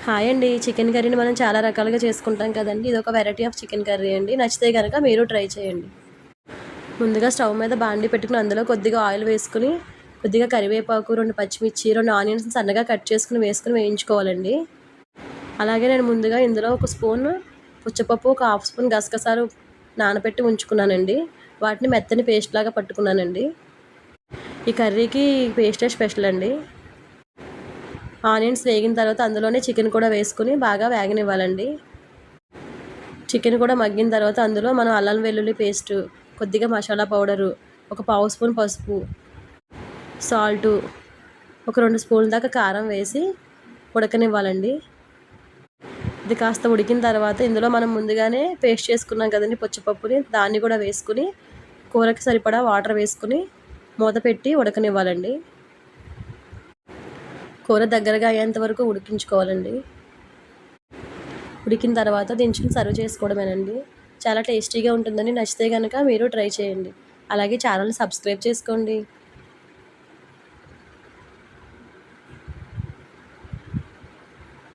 Hi అండి. Chicken కర్రీని మనం చాలా రకాలుగా చేసుకుంటాం కదండీ! ఇదొక వెరైటీ ఆఫ్ చికెన్ కర్రీ అండి. నచ్చితే గనక మీరు ట్రై చేయండి. ముందుగా స్టవ్ మీద బాండీ పెట్టుకొని అందులో కొద్దిగా ఆయిల్ వేసుకొని, కొద్దిగా కరివేపాకు, 2 పచ్చిమిర్చి, 2 ఆనియన్స్‌ని సన్నగా కట్ చేసుకొని వేసుకొని వేయించుకోవాలండి. అలాగే నేను ముందుగా ఇందులో ఒక స్పూను పుచ్చపప్పు, ఒక హాఫ్ స్పూన్ గసగసాలు నానబెట్టి ఉంచుకున్నానండి. వాటిని మెత్తని పేస్ట్ లాగా పట్టుకున్నానండి. ఈ కర్రీకి పేస్టే స్పెషల్ అండి. ఆనియన్స్ వేగిన తర్వాత అందులోనే చికెన్ కూడా వేసుకొని బాగా వేగనివ్వాలండి. చికెన్ కూడా మగ్గిన తర్వాత అందులో మనం అల్లం వెల్లుల్లి పేస్టు, కొద్దిగా మసాలా పౌడరు, ఒక పావు స్పూన్ పసుపు, సాల్టు, ఒక 2 స్పూన్ల దాకా కారం వేసి ఉడకనివ్వాలండి. ఇది కాస్త ఉడికిన తర్వాత ఇందులో మనం ముందుగానే పేస్ట్ చేసుకున్నాం కదండీ పుచ్చపప్పుని, దాన్ని కూడా వేసుకుని కూరకి సరిపడా వాటర్ వేసుకుని మూత పెట్టి ఉడకనివ్వాలండి. కూర దగ్గరగా అయ్యేంత వరకు ఉడికించుకోవాలండి. ఉడికిన తర్వాత దించుకొని సర్వ్ చేసుకోవడమేనండి. చాలా టేస్టీగా ఉంటుందండి. నచ్చితే గనక మీరు ట్రై చేయండి. అలాగే ఛానల్‌ని సబ్స్క్రైబ్ చేసుకోండి.